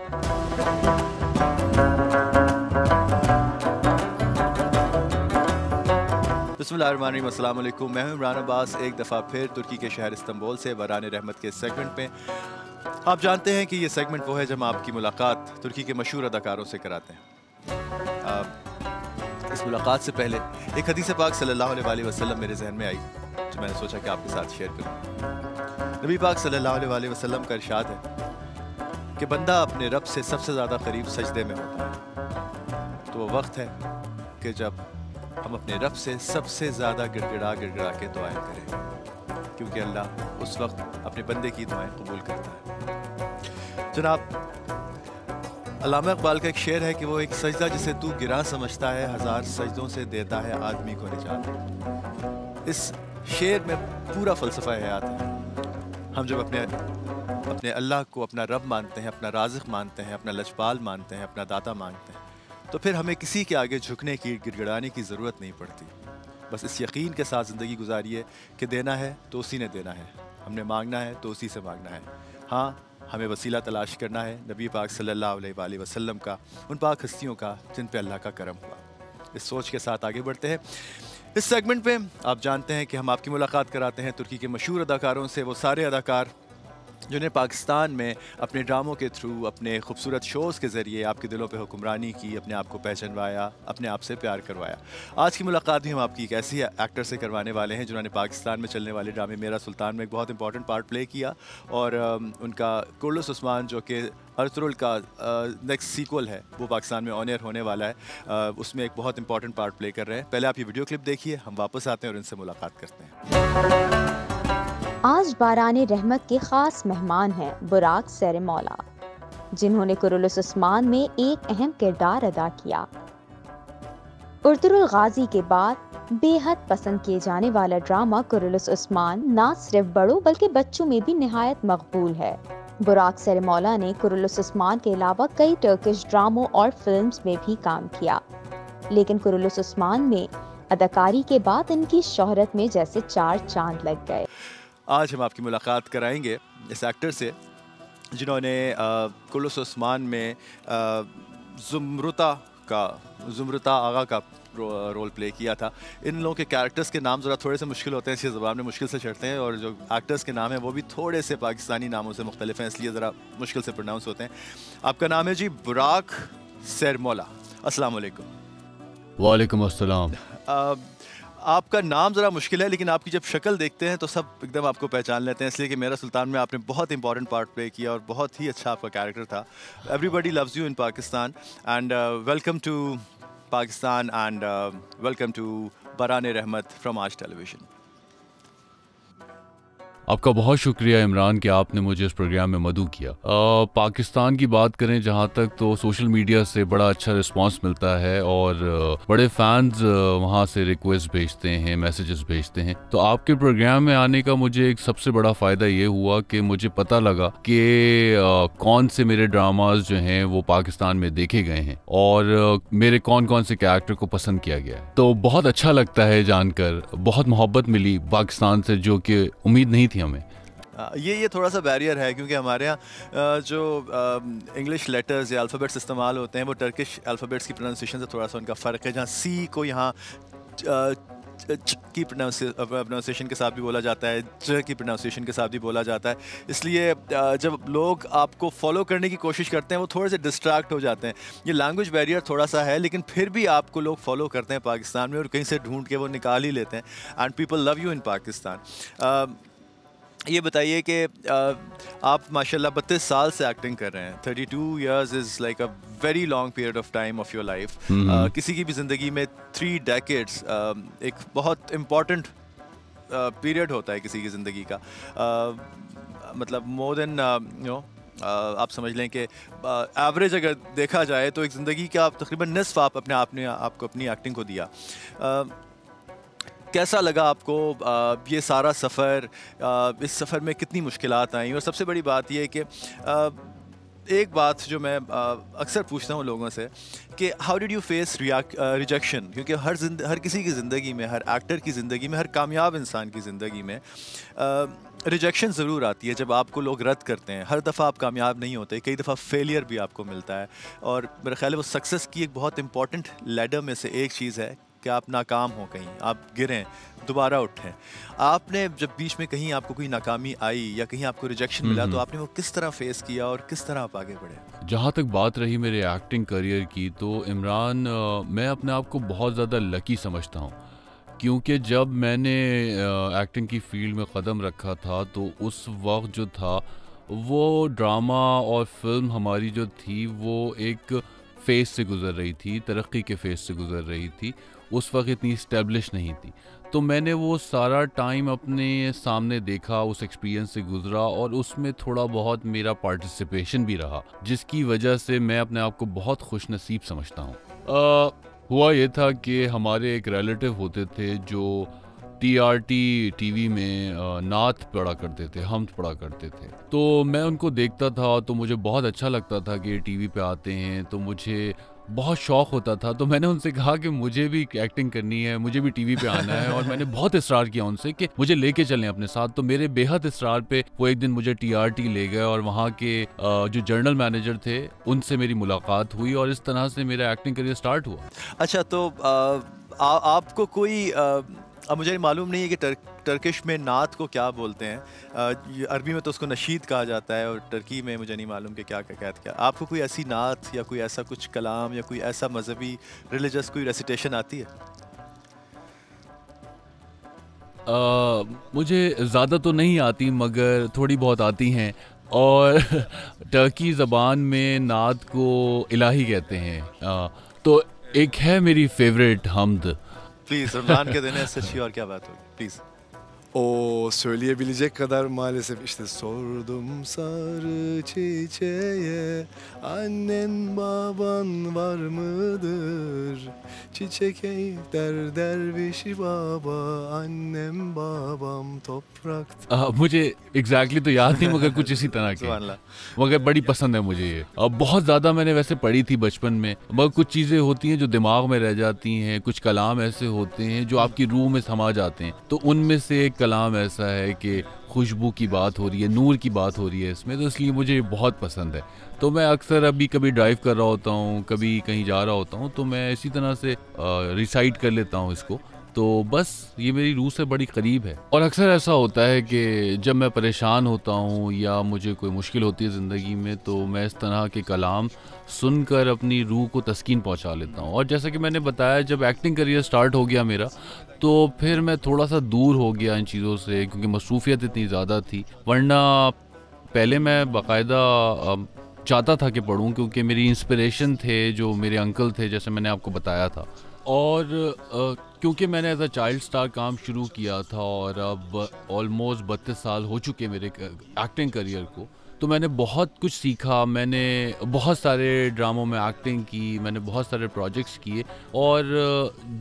बिस्मिल्लाहिर्रहमानिर्रहीम, अस्सलाम वालेकुम। मैं हूं इमरान अब्बास, एक दफ़ा फिर तुर्की के शहर इस्तांबुल से बरान रहमत के सेगमेंट में। आप जानते हैं कि ये सेगमेंट वो है जब हम आपकी मुलाकात तुर्की के मशहूर अदाकारों से कराते हैं। इस मुलाकात से पहले एक हदीस पाक सल्लल्लाहु अलैहि वसल्लम मेरे जहन में आई, जो मैंने सोचा कि आपके साथ शेयर करूं। नबी पाक सल्लल्लाहु अलैहि वसल्लम का इरशाद है कि बंदा अपने रब से सबसे ज़्यादा करीब सजदे में होता है। तो वो वक्त है कि जब हम अपने रब से सबसे ज़्यादा गिड़गिड़ा के दुआएं करें, क्योंकि अल्लाह उस वक्त अपने बंदे की दुआएं कबूल करता है। जनाब, अल्लामा इकबाल का एक शेर है कि वो एक सजदा जिसे तू गिरा समझता है, हज़ार सजदों से देता है आदमी को निजात। इस शेर में पूरा फ़लसफ़ा हयात है। हम जब अपने अल्लाह को अपना रब मानते हैं, अपना राज़िक़ मानते हैं, अपना लजपाल मानते हैं, अपना दाता मानते हैं, तो फिर हमें किसी के आगे झुकने की, गिड़गिड़ाने की ज़रूरत नहीं पड़ती। बस इस यकीन के साथ ज़िंदगी गुजारिए कि देना है तो उसी ने देना है, हमने मांगना है तो उसी से मांगना है। हाँ, हमें वसीला तलाश करना है नबी पाक सल्लल्लाहु अलैहि वसल्लम का, उन पाक हस्तियों का जिन पे अल्लाह का करम हुआ। इस सोच के साथ आगे बढ़ते हैं। इस सेगमेंट में आप जानते हैं कि हम आपकी मुलाकात कराते हैं तुर्की के मशहूर अदाकारों से, वो सारे अदाकार जिन्हें पाकिस्तान में अपने ड्रामों के थ्रू, अपने खूबसूरत शोज़ के ज़रिए आपके दिलों पे हुक्मरानी की, अपने आप को पहचानवाया, अपने आप से प्यार करवाया। आज की मुलाकात भी हम आपकी एक ऐसी एक्टर से करवाने वाले हैं जिन्होंने पाकिस्तान में चलने वाले ड्रामे मेरा सुल्तान में एक बहुत इंपॉर्टेंट पार्ट प्ले किया, और उनका कुर्लुस उस्मान जो कि अर्तुगरुल का नेक्स्ट सीक्वल है, वो पाकिस्तान में ऑन एयर होने वाला है, उसमें एक बहुत इंपॉर्टेंट पार्ट प्ले कर रहे हैं। पहले आप ये वीडियो क्लिप देखिए, हम वापस आते हैं और इनसे मुलाकात करते हैं। आज बाराने रहमत के खास मेहमान हैं बुराक सेरेमोला, जिन्होंने कुर्लुस उस्मान में एक अहम किरदार अदा किया। अर्तुगरुल गाजी के बाद बेहद पसंद किए जाने वाला ड्रामा कुर्लुस उस्मान न सिर्फ बड़ों बल्कि बच्चों में भी निहायत मकबूल है। बुराक सेरेमोला ने कुर्लुस उस्मान के अलावा कई टर्किश ड्रामों और फिल्म्स में भी काम किया, लेकिन कुर्लुस उस्मान में अदाकारी के बाद इनकी शोहरत में जैसे चार चांद लग गए। आज हम आपकी मुलाकात कराएंगे इस एक्टर से जिन्होंने कुर्लुस उस्मान में ज़ुमरुता आगा का रोल प्ले किया था। इन लोगों के कैरेक्टर्स के नाम ज़रा थोड़े से मुश्किल होते हैं, इसलिए ज़बान में मुश्किल से चढ़ते हैं, और जो एक्टर्स के नाम हैं वो भी थोड़े से पाकिस्तानी नामों से मुख्तलिफ हैं, इसलिए ज़रा मुश्किल से प्रोनाउंस होते हैं। आपका नाम है जी बुराक सेरेमोला। अस्सलाम वालेकुम। वालेकुम अस्सलाम। आपका नाम ज़रा मुश्किल है, लेकिन आपकी जब शक्ल देखते हैं तो सब एकदम आपको पहचान लेते हैं, इसलिए कि मेरा सुल्तान में आपने बहुत इंपॉर्टेंट पार्ट प्ले किया और बहुत ही अच्छा आपका कैरेक्टर था। Everybody loves you in Pakistan, and welcome to Pakistan, and welcome to Barane Rahmat from आज टेलीविजन। आपका बहुत शुक्रिया इमरान कि आपने मुझे इस प्रोग्राम में मदऊ किया। पाकिस्तान की बात करें जहाँ तक, तो सोशल मीडिया से बड़ा अच्छा रिस्पांस मिलता है और बड़े फैंस वहाँ से रिक्वेस्ट भेजते हैं, मैसेजेस भेजते हैं। तो आपके प्रोग्राम में आने का मुझे एक सबसे बड़ा फ़ायदा ये हुआ कि मुझे पता लगा कि कौन से मेरे ड्रामाज जो हैं वो पाकिस्तान में देखे गए हैं और मेरे कौन कौन से कैरेक्टर को पसंद किया गया है। तो बहुत अच्छा लगता है जानकर, बहुत मोहब्बत मिली पाकिस्तान से, जो कि उम्मीद नहीं हमें। ये थोड़ा सा बैरियर है, क्योंकि हमारे यहाँ जो इंग्लिश लेटर्स या अल्फ़ाबेट्स इस्तेमाल होते हैं वो टर्किश अल्फ़ाबेट्स की प्रोनाउंसिएशन से थोड़ा सा उनका फ़र्क है। जहाँ सी को यहाँ की प्रोनाउंसिएशन के साथ भी बोला जाता है, ज की प्रोनाउंसिएशन के साथ भी बोला जाता है, इसलिए जब लोग आपको फॉलो करने की कोशिश करते हैं वो थोड़े से डिस्ट्रैक्ट हो जाते हैं। ये लैंग्वेज बैरियर थोड़ा सा है, लेकिन फिर भी आपको लोग फॉलो करते हैं पाकिस्तान में, और कहीं से ढूंढ के वो निकाल ही लेते हैं, and people love you in Pakistan. ये बताइए कि आप माशाल्लाह 32 साल से एक्टिंग कर रहे हैं। 32 years is like a very long period of time of your life. किसी की भी ज़िंदगी में 3 decades एक बहुत इम्पॉर्टेंट पीरियड होता है किसी की ज़िंदगी का। मतलब मोर देन आप समझ लें कि एवरेज अगर देखा जाए तो एक ज़िंदगी का तकरीबन निस्फ आप आपको अपनी एक्टिंग को दिया। कैसा लगा आपको ये सारा सफ़र? इस सफ़र में कितनी मुश्किलात आई? और सबसे बड़ी बात यह कि एक बात जो मैं अक्सर पूछता हूँ लोगों से कि how did you face rejection, क्योंकि हर किसी की ज़िंदगी में, हर एक्टर की ज़िंदगी में, हर कामयाब इंसान की ज़िंदगी में रिजेक्शन ज़रूर आती है। जब आपको लोग रद्द करते हैं, हर दफ़ा आप कामयाब नहीं होते, कई दफ़ा फेलियर भी आपको मिलता है, और मेरा ख्याल है वो सक्सेस की एक बहुत इंपॉर्टेंट लैडर में से एक चीज़ है कि आप नाकाम हो, कहीं आप गिरें, दोबारा उठें। आपने जब बीच में कहीं आपको कोई नाकामी आई या कहीं आपको रिजेक्शन मिला, तो आपने वो किस तरह फेस किया और किस तरह आप आगे बढ़े? जहाँ तक बात रही मेरे एक्टिंग करियर की, तो इमरान मैं अपने आप को बहुत ज़्यादा लकी समझता हूँ, क्योंकि जब मैंने एक्टिंग की फील्ड में कदम रखा था तो उस वक्त जो था वो ड्रामा और फिल्म हमारी जो थी वो एक फेज़ से गुज़र रही थी, तरक्की के फेज़ से गुज़र रही थी। उस वक्त इतनी इस्टेब्लिश नहीं थी, तो मैंने वो सारा टाइम अपने सामने देखा, उस एक्सपीरियंस से गुज़रा, और उसमें थोड़ा बहुत मेरा पार्टिसिपेशन भी रहा, जिसकी वजह से मैं अपने आप को बहुत खुशनसीब समझता हूँ। हुआ ये था कि हमारे एक रिलेटिव होते थे जो टीआरटी टीवी में नात पढ़ा करते थे, हम्द पढ़ा करते थे। तो मैं उनको देखता था तो मुझे बहुत अच्छा लगता था कि टीवी पे आते हैं, तो मुझे बहुत शौक़ होता था। तो मैंने उनसे कहा कि मुझे भी एक्टिंग करनी है, मुझे भी टीवी पे आना है, और मैंने बहुत इसरार किया उनसे कि मुझे लेके चलें अपने साथ। तो मेरे बेहद इसरार पे वो एक दिन मुझे टीआरटी ले गए, और वहाँ के जो जनरल मैनेजर थे उनसे मेरी मुलाकात हुई, और इस तरह से मेरा एक्टिंग करियर स्टार्ट हुआ। अच्छा, तो आपको कोई अब मुझे मालूम नहीं है कि टर्किश में नात को क्या बोलते हैं। अरबी में तो उसको नशीद कहा जाता है, और टर्की में मुझे नहीं मालूम कि क्या कहते क्या। आपको कोई ऐसी नात या कोई ऐसा कुछ कलाम या कोई ऐसा मजहबी रिलीजियस कोई रेसिटेशन आती है? मुझे ज़्यादा तो नहीं आती, मगर थोड़ी बहुत आती हैं, और टर्की ज़बान में नात को इलाही कहते हैं। तो एक है मेरी फेवरेट हम्द। Please, Ramadan के दिन है, सच्ची और क्या बात होगी, please. O söyleyebilecek kadar maalesef işte sordum sarı çiçeğe annen baban var mıdır? Çiçek ey der derviş baba annem babam toprakta. मुझे एग्जैक्टली तो याद नहीं, मगर कुछ इसी तरह के, मगर बड़ी पसंद है मुझे ये। अब बहुत ज़्यादा मैंने वैसे पढ़ी थी बचपन में, मगर कुछ चीज़ें होती हैं जो दिमाग में रह जाती हैं, कुछ कलाम ऐसे होते हैं जो आपकी रूह में समा जाते हैं। तो उनमें से एक कलाम ऐसा है कि खुशबू की बात हो रही है, नूर की बात हो रही है इसमें, तो इसलिए मुझे बहुत पसंद है। तो मैं अक्सर अभी कभी ड्राइव कर रहा होता हूँ, कभी कहीं जा रहा होता हूँ, तो मैं इसी तरह से रिसाइट कर लेता हूँ इसको। तो बस ये मेरी रूह से बड़ी करीब है। और अक्सर ऐसा होता है कि जब मैं परेशान होता हूँ या मुझे कोई मुश्किल होती है ज़िंदगी में, तो मैं इस तरह के कलाम सुनकर अपनी रूह को तस्कीन पहुँचा लेता हूँ। और जैसा कि मैंने बताया, जब एक्टिंग करियर स्टार्ट हो गया मेरा, तो फिर मैं थोड़ा सा दूर हो गया इन चीज़ों से, क्योंकि मसरूफियत इतनी ज़्यादा थी। वरना पहले मैं बाकायदा चाहता था कि पढ़ूँ, क्योंकि मेरी इंस्पिरेशन थे जो मेरे अंकल थे, जैसे मैंने आपको बताया था। और क्योंकि मैंने एज अ चाइल्ड स्टार काम शुरू किया था, और अब ऑलमोस्ट 32 साल हो चुके मेरे एक्टिंग करियर को, तो मैंने बहुत कुछ सीखा। मैंने बहुत सारे ड्रामों में एक्टिंग की, मैंने बहुत सारे प्रोजेक्ट्स किए, और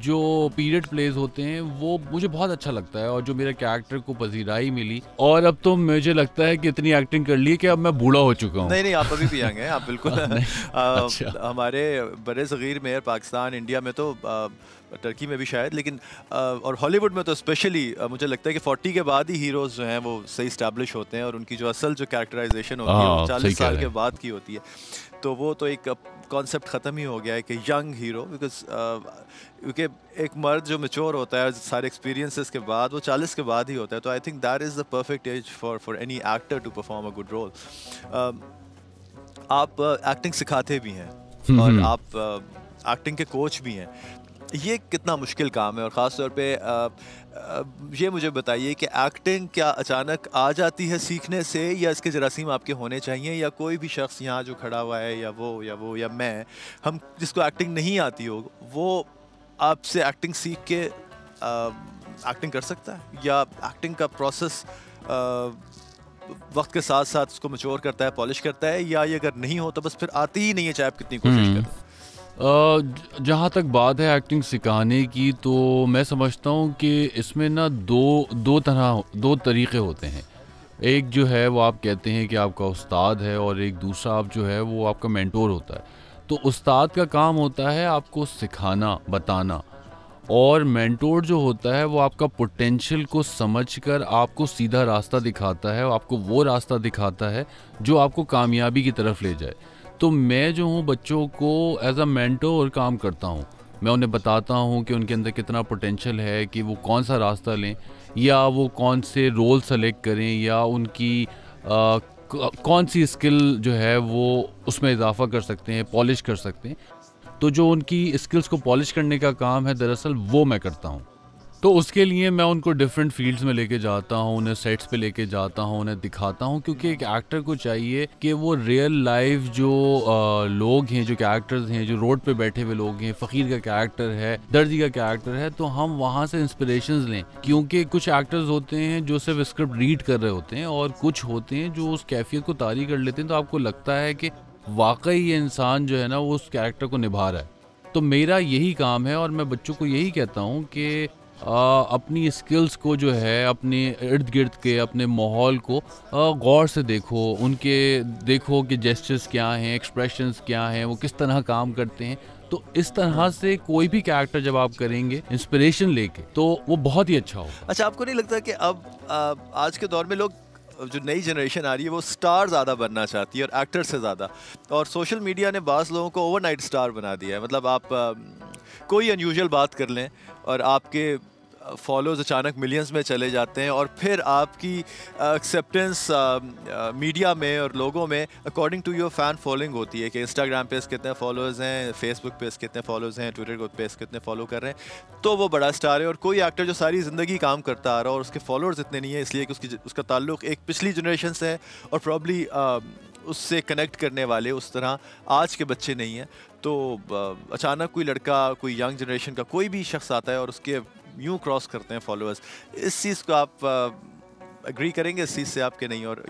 जो पीरियड प्लेज होते हैं वो मुझे बहुत अच्छा लगता है, और जो मेरे कैरेक्टर को पजीराई मिली। और अब तो मुझे लगता है कि इतनी एक्टिंग कर ली कि अब मैं बूढ़ा हो चुका हूँ। नहीं, आप अभी भी यंग हैं, आप बिल्कुल। अच्छा। हमारे बड़े सगीर में, पाकिस्तान, इंडिया में तो, टर्की में भी शायद, लेकिन और हॉलीवुड में तो स्पेशली मुझे लगता है कि 40 के बाद ही हीरोज़ जो हैं वो सही इस्टेब्लिश होते हैं, और उनकी जो असल जो कैरेक्टराइजेशन होती है वो 40 साल के बाद की होती है। तो वो तो एक कॉन्सेप्ट ख़त्म ही हो गया है कि यंग हीरो, बिकॉज क्योंकि एक मर्द जो मैच्योर होता है सारे एक्सपीरियंसेस के बाद, वो 40 के बाद ही होता है। तो I think that is the perfect age for any actor to perform a good role. आप एक्टिंग सिखाते भी हैं, और आप एक्टिंग के कोच भी हैं। ये कितना मुश्किल काम है, और ख़ास तौर पे ये मुझे बताइए कि एक्टिंग क्या अचानक आ जाती है सीखने से, या इसके जरासीम आपके होने चाहिए, या कोई भी शख्स यहाँ जो खड़ा हुआ है, या वो या मैं, हम जिसको एक्टिंग नहीं आती हो, वो आपसे एक्टिंग सीख के एक्टिंग कर सकता है, या एक्टिंग का प्रोसेस वक्त के साथ साथ उसको मैच्योर करता है, पॉलिश करता है, या ये अगर नहीं हो तो बस फिर आती ही नहीं है, चाहे आप कितनी कोशिश करें? जहाँ तक बात है एक्टिंग सिखाने की, तो मैं समझता हूँ कि इसमें ना दो तरीक़े होते हैं। एक जो है वो आप कहते हैं कि आपका उस्ताद है और एक दूसरा आप जो है वो आपका मेंटोर होता है। तो उस्ताद का काम होता है आपको सिखाना, बताना, और मेंटोर जो होता है वो आपका पोटेंशियल को समझकर आपको सीधा रास्ता दिखाता है, आपको वो रास्ता दिखाता है जो आपको कामयाबी की तरफ ले जाए। तो मैं जो हूँ बच्चों को एज अ मेंटोर काम करता हूँ। मैं उन्हें बताता हूँ कि उनके अंदर कितना पोटेंशियल है, कि वो कौन सा रास्ता लें या वो कौन से रोल सेलेक्ट करें या उनकी कौन सी स्किल जो है वो उसमें इजाफा कर सकते हैं, पॉलिश कर सकते हैं। तो जो उनकी स्किल्स को पॉलिश करने का काम है दरअसल वो मैं करता हूँ। तो उसके लिए मैं उनको डिफरेंट फील्ड्स में लेके जाता हूँ, उन्हें सेट्स पे लेके जाता हूँ, उन्हें दिखाता हूँ, क्योंकि एक एक्टर को चाहिए कि वो रियल लाइफ जो लोग हैं, जो कैरेक्टर्स हैं, जो रोड पे बैठे हुए लोग हैं, फ़कीर का कैरेक्टर है, दर्जी का कैरेक्टर है, तो हम वहाँ से इंस्पिरेशंस लें। क्योंकि कुछ एक्टर्स होते हैं जो सिर्फ स्क्रिप्ट रीड कर रहे होते हैं और कुछ होते हैं जो उस कैफियत को तारी कर लेते हैं, तो आपको लगता है कि वाकई ये इंसान जो है ना वो उस कैरेक्टर को निभा रहा है। तो मेरा यही काम है और मैं बच्चों को यही कहता हूँ कि अपनी स्किल्स को जो है अपने इर्द गिर्द के अपने माहौल को गौर से देखो, उनके देखो कि जेस्चर्स क्या हैं, एक्सप्रेशंस क्या हैं, वो किस तरह काम करते हैं। तो इस तरह से कोई भी कैरेक्टर जब आप करेंगे इंस्पिरेशन लेके तो वो बहुत ही अच्छा हो। अच्छा, आपको नहीं लगता कि अब आज के दौर में लोग, जो नई जनरेशन आ रही है, वो स्टार ज़्यादा बनना चाहती है और एक्टर से ज़्यादा, और सोशल मीडिया ने बाज़ लोगों को ओवरनाइट स्टार बना दिया है। मतलब आप कोई अनयूजुअल बात कर लें और आपके फॉलोअर्स अचानक मिलियंस में चले जाते हैं, और फिर आपकी एक्सेप्टेंस मीडिया में और लोगों में according to your fan following होती है कि इंस्टाग्राम पे कितने फॉलोअर्स हैं, फेसबुक पे कितने फॉलोअर्स हैं, ट्विटर पे कितने फॉलो कर रहे हैं, तो वो बड़ा स्टार है। और कोई एक्टर जो सारी ज़िंदगी काम करता आ रहा है और उसके फॉलोअर्स इतने नहीं है, इसलिए कि उसका ताल्लुक एक पिछली जनरेशन से है और प्रॉब्ली उससे कनेक्ट करने वाले उस तरह आज के बच्चे नहीं हैं। तो अचानक कोई लड़का, कोई यंग जनरेशन का कोई भी शख्स आता है और उसके यूँ क्रॉस करते हैं फॉलोअर्स, इस चीज़ को आप एग्री करेंगे इस चीज़ से आपके नहीं? और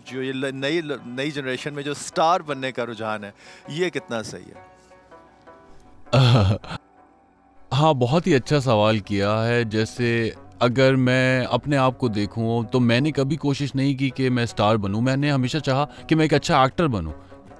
जो ये नई जनरेशन में जो स्टार बनने का रुझान है, ये कितना सही है? हाँ, बहुत ही अच्छा सवाल किया है। जैसे अगर मैं अपने आप को देखूं तो मैंने कभी कोशिश नहीं की कि मैं स्टार बनूं। मैंने हमेशा चाहा कि मैं एक अच्छा एक्टर बनूं,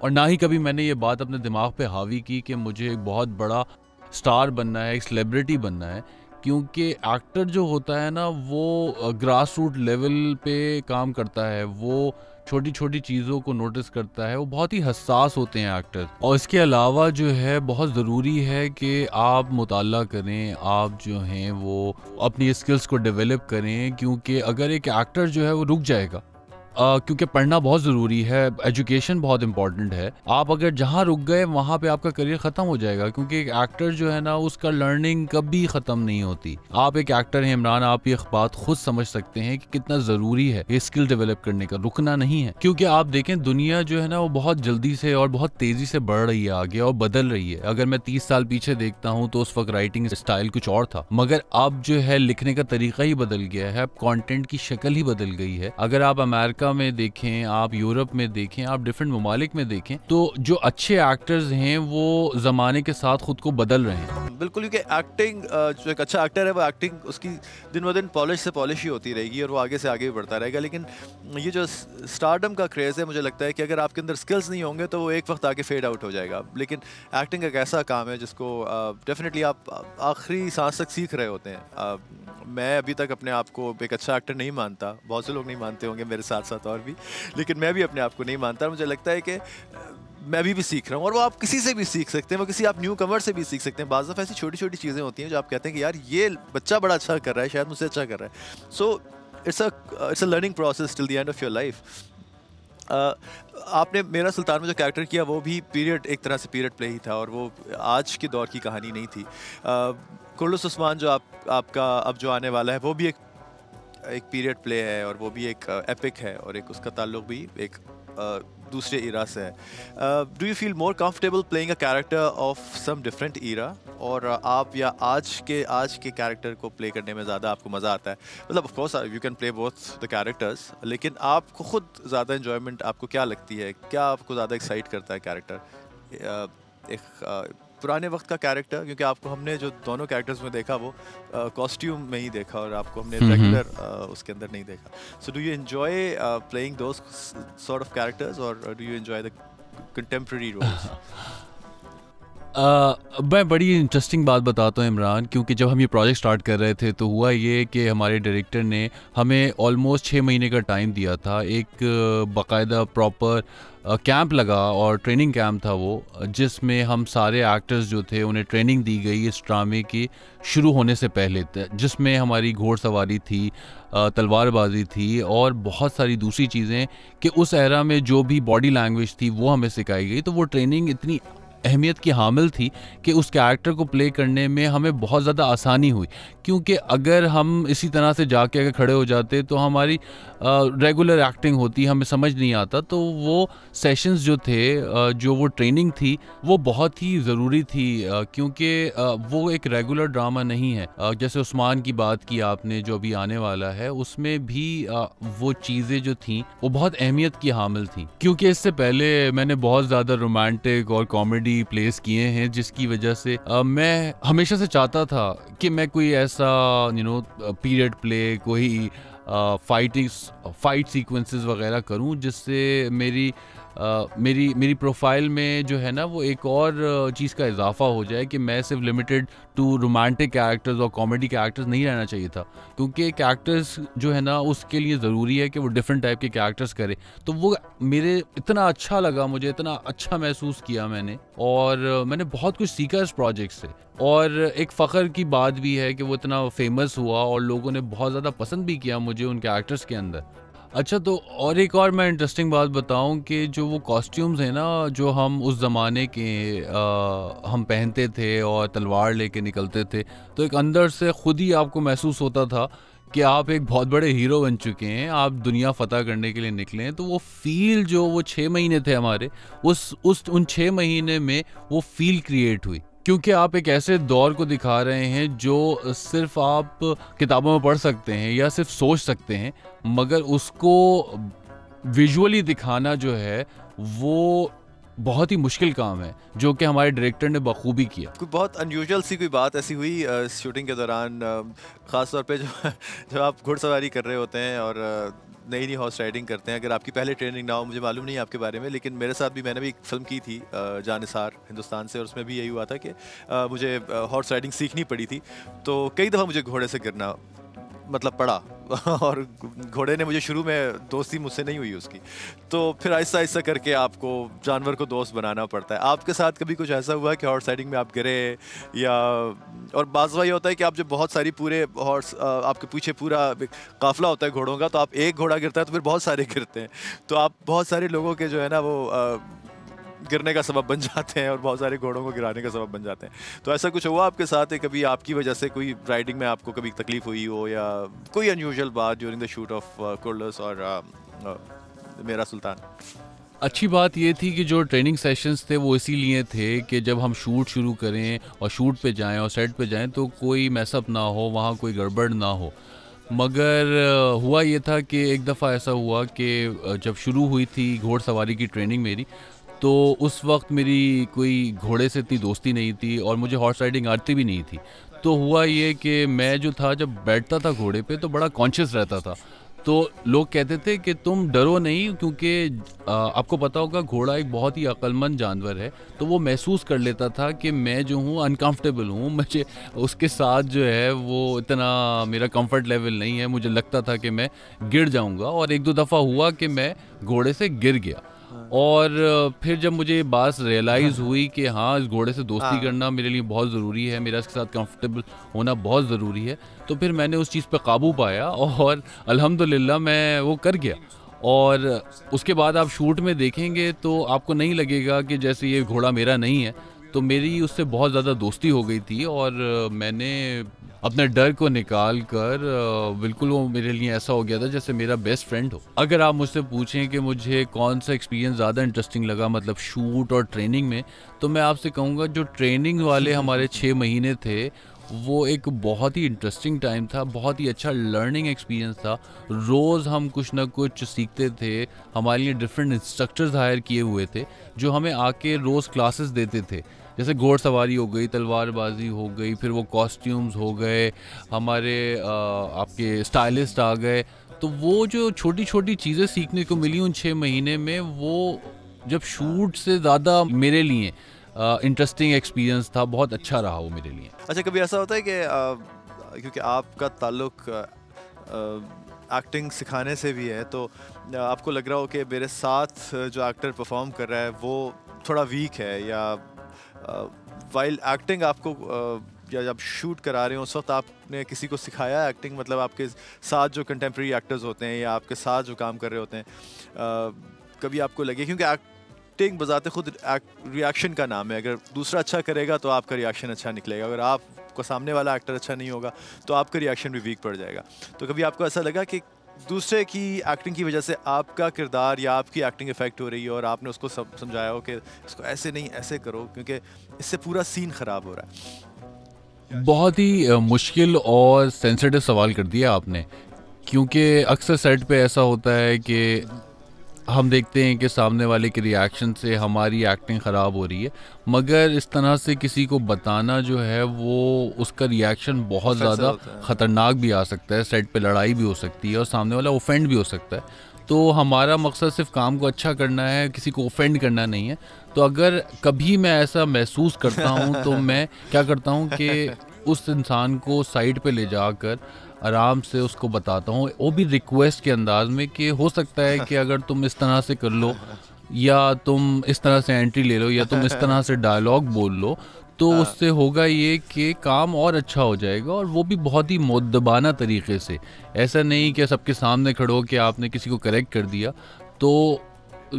और ना ही कभी मैंने ये बात अपने दिमाग पे हावी की कि मुझे एक बहुत बड़ा स्टार बनना है, एक सेलिब्रिटी बनना है। क्योंकि एक्टर जो होता है ना वो ग्रास रूट लेवल पे काम करता है, वो छोटी छोटी चीज़ों को नोटिस करता है, वो बहुत ही हसास होते हैं एक्टर। और इसके अलावा जो है बहुत ज़रूरी है कि आप मुताला करें, आप जो हैं वो अपनी स्किल्स को डेवलप करें, क्योंकि अगर एक एक्टर जो है वो रुक जाएगा, क्योंकि पढ़ना बहुत ज़रूरी है, एजुकेशन बहुत इंपॉर्टेंट है। आप अगर जहाँ रुक गए वहाँ पे आपका करियर ख़त्म हो जाएगा, क्योंकि एक एक्टर जो है ना उसका लर्निंग कभी ख़त्म नहीं होती। आप एक एक्टर हैं इमरान, आप ये बात खुद समझ सकते हैं कि कितना ज़रूरी है ये स्किल डेवलप करने का, रुकना नहीं है। क्योंकि आप देखें दुनिया जो है ना वो बहुत जल्दी से और बहुत तेज़ी से बढ़ रही है आगे और बदल रही है। अगर मैं 30 साल पीछे देखता हूँ तो उस वक्त राइटिंग स्टाइल कुछ और था, मगर अब जो है लिखने का तरीका ही बदल गया है, अब कॉन्टेंट की शक्ल ही बदल गई है। अगर आप अमेरिका में देखें, आप यूरोप में देखें, आप डिफरेंट ममालिक में देखें, तो जो अच्छे एक्टर्स हैं वो ज़माने के साथ खुद को बदल रहे हैं। बिल्कुल, क्योंकि एक्टिंग, जो एक अच्छा एक्टर है वो एक्टिंग उसकी दिन ब दिन पॉलिश से पॉलिश ही होती रहेगी और वो आगे से आगे भी बढ़ता रहेगा। लेकिन ये जो स्टारडम का क्रेज़ है, मुझे लगता है कि अगर आपके अंदर स्किल्स नहीं होंगे तो वो एक वक्त आके फेड आउट हो जाएगा। लेकिन एक्टिंग एक ऐसा काम है जिसको डेफिनेटली आप आखिरी सांस तक सीख रहे होते हैं। मैं अभी तक अपने आप को एक अच्छा एक्टर नहीं मानता, बहुत से लोग नहीं मानते होंगे मेरे साथ साथ और भी, लेकिन मैं भी अपने आप को नहीं मानता। मुझे लगता है कि मैं अभी भी सीख रहा हूँ, और वो आप किसी से भी सीख सकते हैं, वो किसी आप न्यू कमर से भी सीख सकते हैं। बाज़ दफ़ा ऐसी छोटी छोटी चीज़ें होती हैं जो आप कहते हैं कि यार ये बच्चा बड़ा अच्छा कर रहा है, शायद मुझसे अच्छा कर रहा है। So it's a learning process till the end of your life. आपने मेरा सुल्तान में जो कैरेक्टर किया वो भी पीरियड, एक तरह से पीरियड प्ले ही था, और वो आज के दौर की कहानी नहीं थी। कुर्लुस उस्मान जो आपका अब जो आने वाला है वो भी एक पीरियड प्ले है, और वो भी एक एपिक है, और एक उसका ताल्लुक भी एक दूसरे इरा से है। Do you feel more comfortable playing a character of some different era, और आप या आज के कैरेक्टर को प्ले करने में ज़्यादा आपको मज़ा आता है? मतलब of course you can play both the characters, लेकिन आपको खुद ज़्यादा इन्जॉयमेंट आपको क्या लगती है, क्या आपको ज़्यादा एक्साइट करता है कैरेक्टर? एक पुराने वक्त का कैरेक्टर, क्योंकि आपको हमने जो दोनों कैरेक्टर्स में देखा वो कॉस्ट्यूम में ही देखा और आपको हमने रेगुलर उसके अंदर नहीं देखा. So do you enjoy playing those sort of characters और do you enjoy the contemporary roles? मैं बड़ी इंटरेस्टिंग बात बताता हूँ इमरान, क्योंकि जब हम ये प्रोजेक्ट स्टार्ट कर रहे थे तो हुआ ये कि हमारे डायरेक्टर ने हमें ऑलमोस्ट 6 महीने का टाइम दिया था. एक बाकायदा प्रॉपर कैंप लगा और ट्रेनिंग कैंप था वो, जिसमें हम सारे एक्टर्स जो थे उन्हें ट्रेनिंग दी गई इस ड्रामे की शुरू होने से पहले, जिसमें हमारी घोड़सवारी थी, तलवारबाजी थी और बहुत सारी दूसरी चीज़ें कि उस एरा में जो भी बॉडी लैंग्वेज थी वो हमें सिखाई गई. तो वो ट्रेनिंग इतनी अहमियत की हामिल थी कि उस कैरेक्टर को प्ले करने में हमें बहुत ज़्यादा आसानी हुई, क्योंकि अगर हम इसी तरह से जाके अगर खड़े हो जाते तो हमारी रेगुलर एक्टिंग होती, हमें समझ नहीं आता. तो वो सेशंस जो थे, जो वो ट्रेनिंग थी वो बहुत ही ज़रूरी थी, क्योंकि वो एक रेगुलर ड्रामा नहीं है. जैसे उस्मान की बात की आपने जो अभी आने वाला है, उसमें भी वो चीज़ें जो थीं वो बहुत अहमियत की हामिल थी, क्योंकि इससे पहले मैंने बहुत ज़्यादा रोमांटिक और कॉमेडी प्लेस किए हैं, जिसकी वजह से मैं हमेशा से चाहता था कि मैं कोई ऐसा पीरियड प्ले, कोई फाइट सीक्वेंसेस वगैरह करूं, जिससे मेरी प्रोफाइल में जो है ना वो एक और चीज़ का इजाफा हो जाए कि मैं सिर्फ लिमिटेड टू रोमांटिक कैरेक्टर्स और कॉमेडी कैरेक्टर्स नहीं रहना चाहिए था, क्योंकि कैरेक्टर्स जो है ना उसके लिए ज़रूरी है कि वो डिफरेंट टाइप के कैरेक्टर्स करे. तो वो मेरे इतना अच्छा लगा, मुझे इतना अच्छा महसूस किया मैंने, और मैंने बहुत कुछ सीखा इस प्रोजेक्ट से. और एक फ़ख्र की बात भी है कि वो इतना फेमस हुआ और लोगों ने बहुत ज़्यादा पसंद भी किया मुझे उन कैरेक्टर्स के अंदर. अच्छा, तो और एक और मैं इंटरेस्टिंग बात बताऊं कि जो वो कॉस्ट्यूम्स हैं ना जो हम उस ज़माने के हम पहनते थे और तलवार लेके निकलते थे, तो एक अंदर से ख़ुद ही आपको महसूस होता था कि आप एक बहुत बड़े हीरो बन चुके हैं, आप दुनिया फ़तह करने के लिए निकले हैं. तो वो फ़ील जो वो 6 महीने थे हमारे, उन 6 महीने में वो फ़ील क्रिएट हुई, क्योंकि आप एक ऐसे दौर को दिखा रहे हैं जो सिर्फ आप किताबों में पढ़ सकते हैं या सिर्फ सोच सकते हैं, मगर उसको विजुअली दिखाना जो है वो बहुत ही मुश्किल काम है, जो कि हमारे डायरेक्टर ने बखूबी किया. कोई बहुत अनयूजुअल सी कोई बात ऐसी हुई शूटिंग के दौरान, ख़ास तौर पे जब आप घुड़सवारी कर रहे होते हैं और नई हॉर्स राइडिंग करते हैं, अगर आपकी पहले ट्रेनिंग ना हो, मुझे मालूम नहीं आपके बारे में, लेकिन मेरे साथ भी, मैंने भी एक फ़िल्म की थी जानिसार हिंदुस्तान से, और उसमें भी यही हुआ था कि मुझे हॉर्स राइडिंग सीखनी पड़ी थी. तो कई दफ़ा मुझे घोड़े से गिरना पड़ा और घोड़े ने मुझे शुरू में दोस्ती मुझसे नहीं हुई उसकी, तो फिर आहिस्ता आहिस्ता करके आपको जानवर को दोस्त बनाना पड़ता है. आपके साथ कभी कुछ ऐसा हुआ कि हॉर्स राइडिंग में आप गिरे, या और बाज़ ये होता है कि आप जब बहुत सारी पूरे हॉर्स, आपके पीछे पूरा काफिला होता है घोड़ों का, तो आप एक घोड़ा गिरता है तो फिर बहुत सारे गिरते हैं, तो आप बहुत सारे लोगों के जो है ना वो गिरने का सबब बन जाते हैं और बहुत सारे घोड़ों को गिराने का सबब बन जाते हैं. तो ऐसा कुछ हुआ आपके साथ है कभी, आपकी वजह से कोई राइडिंग में आपको कभी तकलीफ हुई हो, या कोई अनयूजुअल बात ड्यूरिंग द शूट ऑफ कुर्लस और मेरा सुल्तान? अच्छी बात ये थी कि जो ट्रेनिंग सेशंस थे वो इसीलिए थे कि जब हम शूट शुरू करें और शूट पे जाएं और सेट पे जाएं तो कोई मैसअप ना हो, वहाँ कोई गड़बड़ ना हो. मगर हुआ ये था कि एक दफ़ा ऐसा हुआ कि जब शुरू हुई थी घोड़सवारी की ट्रेनिंग मेरी, तो उस वक्त मेरी कोई घोड़े से इतनी दोस्ती नहीं थी और मुझे हॉर्स राइडिंग आती भी नहीं थी. तो हुआ ये कि मैं जो था जब बैठता था घोड़े पे तो बड़ा कॉन्शियस रहता था. तो लोग कहते थे कि तुम डरो नहीं, क्योंकि आपको पता होगा घोड़ा एक बहुत ही अक्लमंद जानवर है, तो वो महसूस कर लेता था कि मैं जो हूँ अनकंफर्टेबल हूँ, मुझे उसके साथ जो है वो इतना मेरा कंफर्ट लेवल नहीं है, मुझे लगता था कि मैं गिर जाऊँगा. और एक दो दफ़ा हुआ कि मैं घोड़े से गिर गया, और फिर जब मुझे ये बात रियलाइज़ हुई कि हाँ, इस घोड़े से दोस्ती करना मेरे लिए बहुत ज़रूरी है, मेरा इसके साथ कंफर्टेबल होना बहुत ज़रूरी है, तो फिर मैंने उस चीज़ पे काबू पाया और अल्हम्दुलिल्लाह मैं वो कर गया. और उसके बाद आप शूट में देखेंगे तो आपको नहीं लगेगा कि जैसे ये घोड़ा मेरा नहीं है. तो मेरी उससे बहुत ज़्यादा दोस्ती हो गई थी और मैंने अपने डर को निकाल कर बिल्कुल वो मेरे लिए ऐसा हो गया था जैसे मेरा बेस्ट फ्रेंड हो. अगर आप मुझसे पूछें कि मुझे कौन सा एक्सपीरियंस ज़्यादा इंटरेस्टिंग लगा, मतलब शूट और ट्रेनिंग में, तो मैं आपसे कहूँगा जो ट्रेनिंग वाले हमारे 6 महीने थे वो एक बहुत ही इंटरेस्टिंग टाइम था, बहुत ही अच्छा लर्निंग एक्सपीरियंस था. रोज़ हम कुछ ना कुछ सीखते थे. हमारे लिए डिफरेंट इंस्ट्रक्टर्स हायर किए हुए थे जो हमें आके रोज़ क्लासेस देते थे, जैसे घोड़सवारी हो गई, तलवारबाजी हो गई, फिर वो कॉस्ट्यूम्स हो गए, हमारे आपके स्टाइलिस्ट आ गए। तो वो जो छोटी छोटी चीज़ें सीखने को मिली उन 6 महीने में, वो जब शूट से ज़्यादा मेरे लिए इंटरेस्टिंग एक्सपीरियंस था, बहुत अच्छा रहा वो मेरे लिए। अच्छा, कभी ऐसा होता है कि क्योंकि आपका ताल्लुक एक्टिंग सिखाने से भी है, तो आपको लग रहा हो कि मेरे साथ जो एक्टर परफॉर्म कर रहा है वो थोड़ा वीक है, या वाइल एक्टिंग आपको या जब शूट करा रहे हो उस वक्त आपने किसी को सिखाया एक्टिंग, मतलब आपके साथ जो कंटेम्प्रेरी एक्टर्स होते हैं या आपके साथ जो काम कर रहे होते हैं, कभी आपको लगे, क्योंकि एक्टिंग बजाते खुद रिएक्शन का नाम है, अगर दूसरा अच्छा करेगा तो आपका रिएक्शन अच्छा निकलेगा, अगर आपको सामने वाला एक्टर अच्छा नहीं होगा तो आपका रिएक्शन भी वीक पड़ जाएगा। तो कभी आपको ऐसा लगा कि दूसरे की एक्टिंग की वजह से आपका किरदार या आपकी एक्टिंग इफेक्ट हो रही है और आपने उसको समझाया हो कि इसको ऐसे नहीं ऐसे करो क्योंकि इससे पूरा सीन ख़राब हो रहा है? बहुत ही मुश्किल और सेंसिटिव सवाल कर दिया आपने, क्योंकि अक्सर सेट पे ऐसा होता है कि हम देखते हैं कि सामने वाले के रिएक्शन से हमारी एक्टिंग ख़राब हो रही है, मगर इस तरह से किसी को बताना जो है वो उसका रिएक्शन बहुत ज़्यादा ख़तरनाक भी आ सकता है, सेट पे लड़ाई भी हो सकती है और सामने वाला ऑफेंड भी हो सकता है। तो हमारा मकसद सिर्फ काम को अच्छा करना है, किसी को ऑफेंड करना नहीं है। तो अगर कभी मैं ऐसा महसूस करता हूँ तो मैं क्या करता हूँ कि उस इंसान को साइड पे ले जाकर आराम से उसको बताता हूँ, वो भी रिक्वेस्ट के अंदाज में, कि हो सकता है कि अगर तुम इस तरह से कर लो या तुम इस तरह से एंट्री ले लो या तुम इस तरह से डायलॉग बोल लो, तो उससे होगा ये कि काम और अच्छा हो जाएगा, और वो भी बहुत ही मुद्दबाना तरीके से। ऐसा नहीं कि सबके सामने खड़ो कि आपने किसी को करेक्ट कर दिया। तो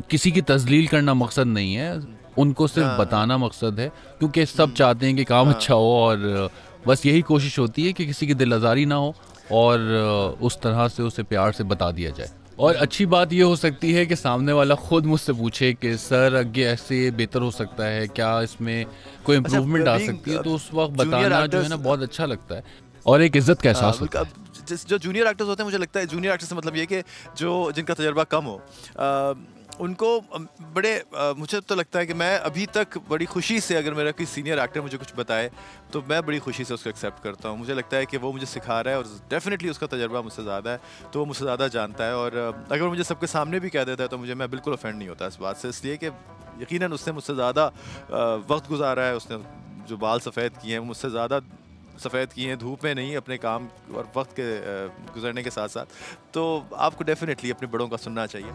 किसी की तजलील करना मकसद नहीं है, उनको सिर्फ बताना मकसद है, क्योंकि सब चाहते हैं कि काम अच्छा हो, और बस यही कोशिश होती है कि किसी की दिल आज़ारी ना हो और उस तरह से उसे प्यार से बता दिया जाए। और अच्छी बात ये हो सकती है कि सामने वाला खुद मुझसे पूछे कि सर आगे ऐसे बेहतर हो सकता है, क्या इसमें कोई इम्प्रूवमेंट आ सकती है, तो उस वक्त बताना जो है ना बहुत अच्छा लगता है और एक इज्जत का एहसास होता है। जो जूनियर एक्टर्स होते हैं, मुझे लगता है जूनियर एक्टर्स से मतलब ये कि जो जिनका तजर्बा कम हो, उनको बड़े मुझे तो लगता है कि मैं अभी तक बड़ी खुशी से, अगर मेरा कोई सीनियर एक्टर मुझे कुछ बताए तो मैं बड़ी खुशी से उसको एक्सेप्ट करता हूँ। मुझे लगता है कि वो मुझे सिखा रहा है और डेफिनेटली उसका तजर्बा मुझसे ज़्यादा है, तो वो मुझसे ज़्यादा जानता है। और अगर वो मुझे सबके सामने भी कह देता है तो मैं बिल्कुल ऑफेंड नहीं होता इस बात से, इसलिए कि यकीनन उसने मुझसे ज़्यादा वक्त गुजारा है, उसने जो बाल सफ़ेद किए हैं मुझसे ज़्यादा सफ़ेद किए हैं, धूप में नहीं, अपने काम और वक्त के गुजरने के साथ साथ। तो आपको डेफिनेटली अपने बड़ों का सुनना चाहिए।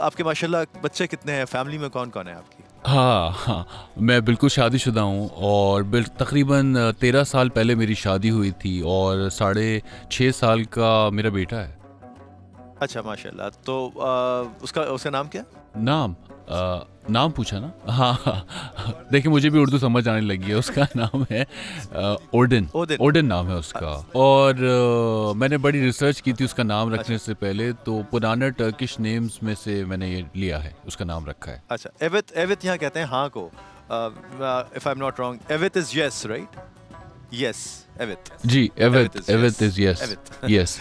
आपके माशाल्लाह बच्चे कितने हैं, फैमिली में कौन कौन है आपकी? हाँ, मैं बिल्कुल शादीशुदा हूँ और तकरीबन 13 साल पहले मेरी शादी हुई थी और 6.5 साल का मेरा बेटा है। अच्छा, माशाल्लाह। तो उसका नाम क्या? नाम पूछा ना? हाँ, देखिए मुझे भी उर्दू समझ आने लगी है। उसका नाम है ओडिन नाम है उसका। और मैंने बड़ी रिसर्च की थी उसका नाम रखने से पहले, तो पुराने टर्किश नेम्स में से मैंने ये लिया है, उसका नाम रखा है। अच्छा, एवित यहाँ कहते हैं हाँ को, if I am not wrong, एवित इज यस, राइट? यस, एवित जी, एवित is yes, yes.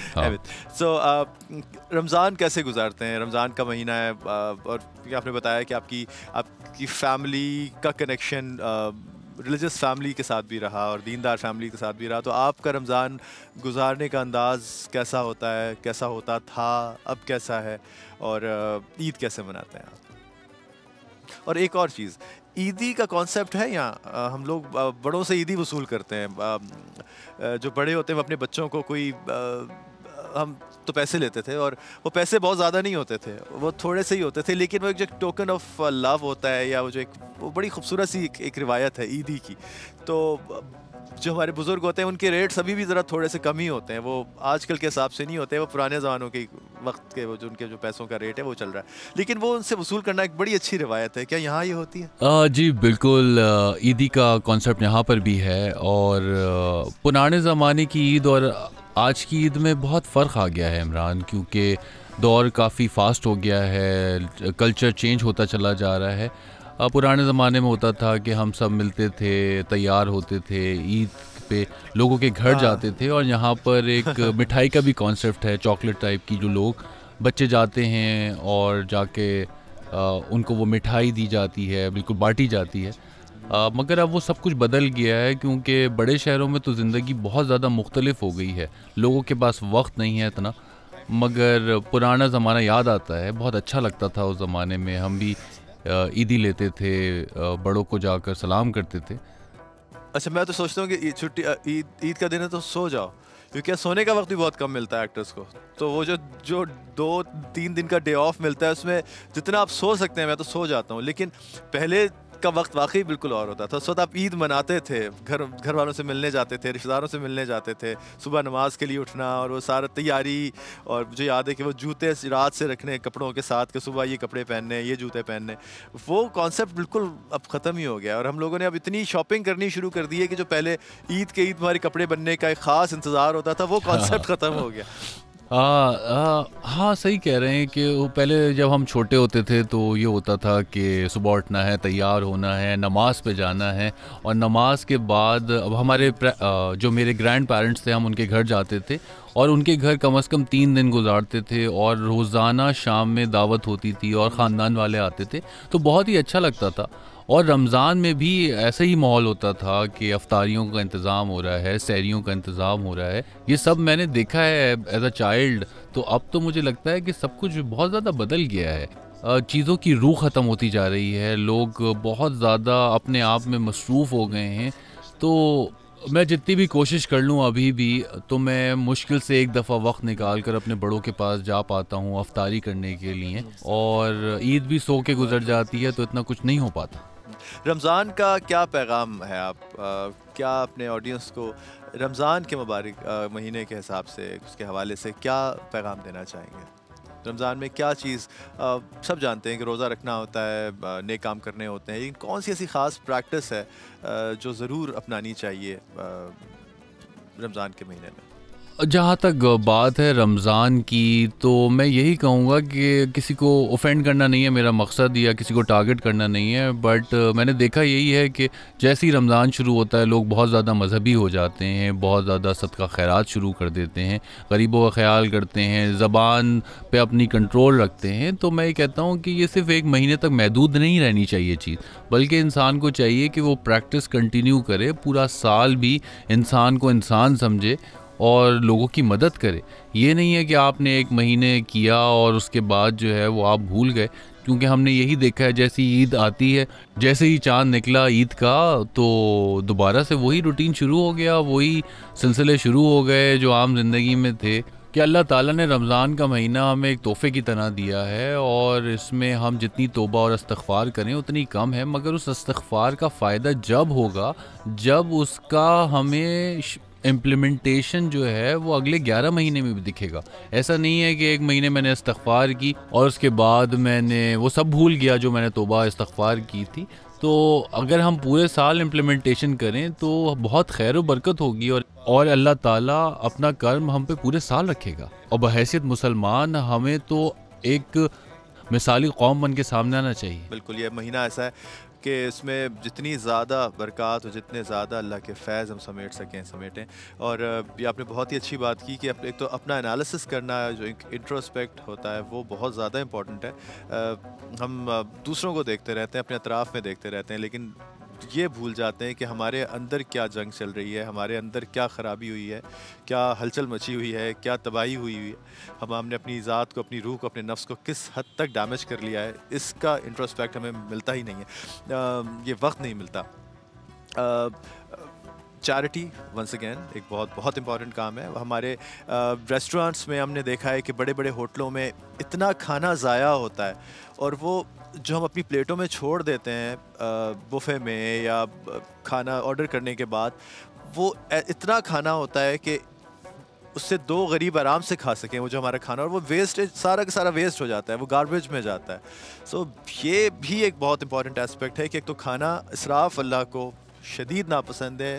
So Ramzan कैसे गुजारते हैं? रमज़ान का महीना है और आपने बताया कि आपकी फैमिली का कनेक्शन रिलीजियस फैमिली के साथ भी रहा और दीनदार फैमिली के साथ भी रहा, तो आपका रमज़ान गुजारने का अंदाज़ कैसा होता है, कैसा होता था, अब कैसा है, और ईद कैसे मनाते हैं आप? और एक और चीज़, ईदी का कॉन्सेप्ट है यहाँ, हम लोग बड़ों से ईदी वसूल करते हैं। जो बड़े होते हैं वो अपने बच्चों को हम तो पैसे लेते थे और वो पैसे बहुत ज़्यादा नहीं होते थे, वो थोड़े से ही होते थे, लेकिन वो एक जो टोकन ऑफ लव होता है, या वो बड़ी खूबसूरत सी एक रिवायत है ईदी की। तो जो हमारे बुज़ुर्ग होते हैं उनके रेट्स अभी भी ज़रा थोड़े से कम ही होते हैं, वो आजकल के हिसाब से नहीं होते, वो पुराने ज़मानों के वक्त के उनके जो पैसों का रेट है वो चल रहा है, लेकिन वो उनसे वसूल करना एक बड़ी अच्छी रिवायत है। क्या यहाँ ये होती है? जी बिल्कुल, ईदी का कॉन्सेप्ट यहाँ पर भी है, और पुराने ज़माने की ईद और आज की ईद में बहुत फ़र्क आ गया है इमरान, क्योंकि दौर काफ़ी फास्ट हो गया है, कल्चर चेंज होता चला जा रहा है। पुराने ज़माने में होता था कि हम सब मिलते थे, तैयार होते थे, ईद पे लोगों के घर जाते थे, और यहाँ पर एक मिठाई का भी कॉन्सेप्ट है, चॉकलेट टाइप की, जो लोग बच्चे जाते हैं और जाके उनको वो मिठाई दी जाती है, बिल्कुल बांटी जाती है। मगर अब वो सब कुछ बदल गया है, क्योंकि बड़े शहरों में तो ज़िंदगी बहुत ज़्यादा मुख्तलिफ हो गई है, लोगों के पास वक्त नहीं है इतना। मगर पुराना ज़माना याद आता है, बहुत अच्छा लगता था उस ज़माने में। हम भी ईदी लेते थे, बड़ों को जाकर सलाम करते थे। अच्छा, मैं तो सोचता हूँ कि छुट्टी ईद का दिन है तो सो जाओ, क्योंकि सोने का वक्त भी बहुत कम मिलता है एक्टर्स को। तो वो जो जो 2-3 दिन का डे ऑफ मिलता है उसमें जितना आप सो सकते हैं मैं तो सो जाता हूँ। लेकिन पहले का वक्त वाकई बिल्कुल और होता था। उस वक्त आप ईद मनाते थे, घर वालों से मिलने जाते थे, रिश्तेदारों से मिलने जाते थे, सुबह नमाज के लिए उठना और वो सारा तैयारी। और मुझे याद है कि वो जूते रात से रखने कपड़ों के साथ के सुबह ये कपड़े पहनने, ये जूते पहनने, वो कॉन्सेप्ट बिल्कुल अब ख़त्म ही हो गया। और हम लोगों ने अब इतनी शॉपिंग करनी शुरू कर दी है कि जो पहले ईद के ईद हमारे कपड़े बनने का एक ख़ास इंतज़ार होता था वो कॉन्सेप्ट ख़त्म हो गया। हाँ, सही कह रहे हैं कि वो पहले जब हम छोटे होते थे तो ये होता था कि सुबह उठना है, तैयार होना है, नमाज़ पे जाना है, और नमाज के बाद अब हमारे जो मेरे ग्रैंड पेरेंट्स थे हम उनके घर जाते थे और उनके घर कम से कम 3 दिन गुजारते थे, और रोज़ाना शाम में दावत होती थी और ख़ानदान वाले आते थे, तो बहुत ही अच्छा लगता था। और रमज़ान में भी ऐसा ही माहौल होता था कि अफ्तारियों का इंतज़ाम हो रहा है, सहरियों का इंतज़ाम हो रहा है। ये सब मैंने देखा है एज अ चाइल्ड। तो अब तो मुझे लगता है कि सब कुछ बहुत ज़्यादा बदल गया है, चीज़ों की रूह ख़त्म होती जा रही है, लोग बहुत ज़्यादा अपने आप में मसरूफ़ हो गए हैं। तो मैं जितनी भी कोशिश कर लूँ अभी भी, तो मैं मुश्किल से एक दफ़ा वक्त निकाल कर अपने बड़ों के पास जा पाता हूँ अफ्तारी करने के लिए, और ईद भी सो के गुजर जाती है तो इतना कुछ नहीं हो पाता। रमज़ान का क्या पैगाम है, आप क्या अपने ऑडियंस को रमज़ान के मुबारक महीने के हिसाब से, उसके हवाले से क्या पैगाम देना चाहेंगे? रमज़ान में क्या चीज़, सब जानते हैं कि रोज़ा रखना होता है, नेक काम करने होते हैं, लेकिन कौन सी ऐसी ख़ास प्रैक्टिस है जो ज़रूर अपनानी चाहिए रमज़ान के महीने में? जहाँ तक बात है रमज़ान की, तो मैं यही कहूँगा कि किसी को ऑफेंड करना नहीं है मेरा मकसद, या किसी को टारगेट करना नहीं है, बट मैंने देखा यही है कि जैसे ही रमज़ान शुरू होता है लोग बहुत ज़्यादा मजहबी हो जाते हैं, बहुत ज़्यादा सदका खैरात शुरू कर देते हैं, गरीबों का ख्याल करते हैं, ज़बान पे अपनी कंट्रोल रखते हैं। तो मैं ये कहता हूँ कि ये सिर्फ एक महीने तक महदूद नहीं रहनी चाहिए चीज़, बल्कि इंसान को चाहिए कि वो प्रैक्टिस कंटिन्यू करे, पूरा साल भी इंसान को इंसान समझे और लोगों की मदद करे। ये नहीं है कि आपने एक महीने किया और उसके बाद जो है वो आप भूल गए, क्योंकि हमने यही देखा है जैसी ईद आती है, जैसे ही चांद निकला ईद का, तो दोबारा से वही रूटीन शुरू हो गया, वही सिलसिले शुरू हो गए जो आम ज़िंदगी में थे। कि अल्लाह ताला ने रमज़ान का महीना हमें एक तोहफ़े की तरह दिया है, और इसमें हम जितनी तौबा और इस्तिग़फ़ार करें उतनी कम है, मगर उस इस्तिग़फ़ार का फ़ायदा जब होगा जब उसका हमें इम्प्लीमेंटेशन जो है वो अगले 11 महीने में भी दिखेगा। ऐसा नहीं है कि एक महीने मैंने इस्तिग़फ़ार की और उसके बाद मैंने वो सब भूल गया जो मैंने तौबा इस्तिग़फ़ार की थी। तो अगर हम पूरे साल इम्प्लीमेंटेशन करें तो बहुत खैर व बरकत होगी, और अल्लाह ताला अपना कर्म हम पे पूरे साल रखेगा। और बहैसियत मुसलमान हमें तो एक मिसाली कौम बन के सामने आना चाहिए। बिल्कुल, ये महीना ऐसा है कि इसमें जितनी ज़्यादा बरक़ात और जितने ज़्यादा अल्लाह के फैज़ हम समेटें। और ये आपने बहुत ही अच्छी बात की कि एक तो अपना एनालिसिस करना, जो एक इंट्रोस्पेक्ट होता है वो बहुत ज़्यादा इम्पॉर्टेंट है। हम दूसरों को देखते रहते हैं, अपने अतराफ़ में देखते रहते हैं, लेकिन ये भूल जाते हैं कि हमारे अंदर क्या जंग चल रही है, हमारे अंदर क्या ख़राबी हुई है, क्या हलचल मची हुई है, क्या तबाही हुई है, हमने अपनी ज़ात को, अपनी रूह को, अपने नफ्स को किस हद तक डैमेज कर लिया है। इसका इंट्रोस्पेक्ट हमें मिलता ही नहीं है, ये वक्त नहीं मिलता। चैरिटी वंस अगेन एक बहुत इंपॉर्टेंट काम है। हमारे रेस्टोरेंट्स में हमने देखा है कि बड़े बड़े होटलों में इतना खाना ज़ाया होता है, और वो जो हम अपनी प्लेटों में छोड़ देते हैं बुफ़े में या खाना ऑर्डर करने के बाद, वो इतना खाना होता है कि उससे 2 गरीब आराम से खा सकें वो जो हमारा खाना, और वो वेस्टेज सारा का सारा वेस्ट हो जाता है, वो गार्बेज में जाता है। सो ये भी एक बहुत इंपॉर्टेंट एस्पेक्ट है कि एक तो खाना इसराफ़ अल्लाह को शदीद नापसंद है,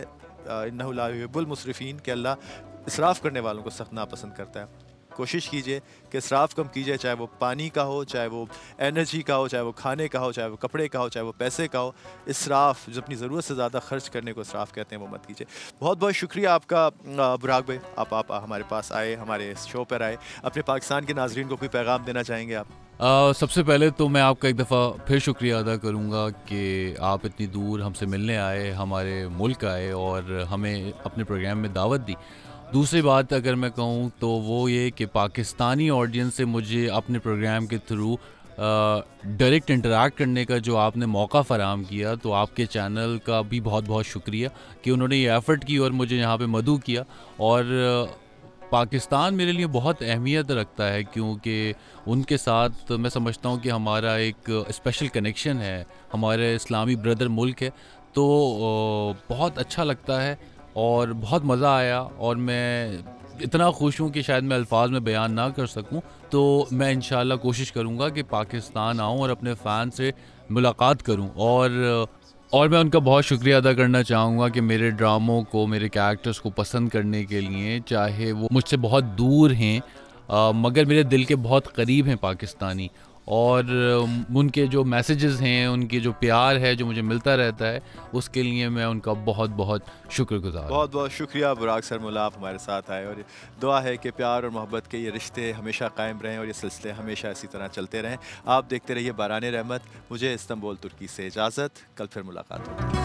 इन्नहु ला युहिब्बुल मुसरिफ़ीन, कि अल्लाह इसराफ़ करने वालों को सख्त नापसंद करता है। कोशिश कीजिए कि इसराफ़ कम कीजिए, चाहे वो पानी का हो, चाहे वो एनर्जी का हो, चाहे वो खाने का हो, चाहे वो कपड़े का हो, चाहे वो पैसे का हो। इसराफ़ जो अपनी ज़रूरत से ज़्यादा खर्च करने को इसराफ़ कहते हैं वो मत कीजिए। बहुत बहुत शुक्रिया आपका बुराक भाई, आप हमारे पास आए, हमारे शो पर आए। अपने पाकिस्तान के नाज़रीन को कोई पैगाम देना चाहेंगे आप? सबसे पहले तो मैं आपका एक दफ़ा फिर शुक्रिया अदा करूँगा कि आप इतनी दूर हमसे मिलने आए, हमारे मुल्क आए और हमें अपने प्रोग्राम में दावत दी। दूसरी बात अगर मैं कहूँ तो वो ये कि पाकिस्तानी ऑडियंस से मुझे अपने प्रोग्राम के थ्रू डायरेक्ट इंटरैक्ट करने का जो आपने मौका फ़राहम किया, तो आपके चैनल का भी बहुत बहुत शुक्रिया कि उन्होंने ये एफ़र्ट की और मुझे यहाँ पे मदऊ किया। और पाकिस्तान मेरे लिए बहुत अहमियत रखता है क्योंकि उनके साथ मैं समझता हूँ कि हमारा एक स्पेशल कनेक्शन है, हमारे इस्लामी ब्रदर मुल्क है। तो बहुत अच्छा लगता है और बहुत मज़ा आया और मैं इतना खुश हूँ कि शायद मैं अल्फाज में बयान ना कर सकूँ। तो मैं इंशाल्लाह कोशिश करूँगा कि पाकिस्तान आऊँ और अपने फ़ैन से मुलाकात करूँ। और मैं उनका बहुत शुक्रिया अदा करना चाहूँगा कि मेरे ड्रामों को, मेरे कैरेक्टर्स को पसंद करने के लिए, चाहे वो मुझसे बहुत दूर हैं मगर मेरे दिल के बहुत करीब हैं पाकिस्तानी। और उनके जो मैसेजेस हैं, उनके जो प्यार है जो मुझे मिलता रहता है, उसके लिए मैं उनका बहुत बहुत शुक्रगुज़ार हूँ। बहुत बहुत शुक्रिया बुराक सरमौला, आप हमारे साथ आए और दुआ है कि प्यार और मोहब्बत के ये रिश्ते हमेशा कायम रहें और ये सिलसिले हमेशा इसी तरह चलते रहें। आप देखते रहिए बारान रहमत। मुझे इस्तांबुल तुर्की से इजाज़त, कल फिर मुलाकात होगी।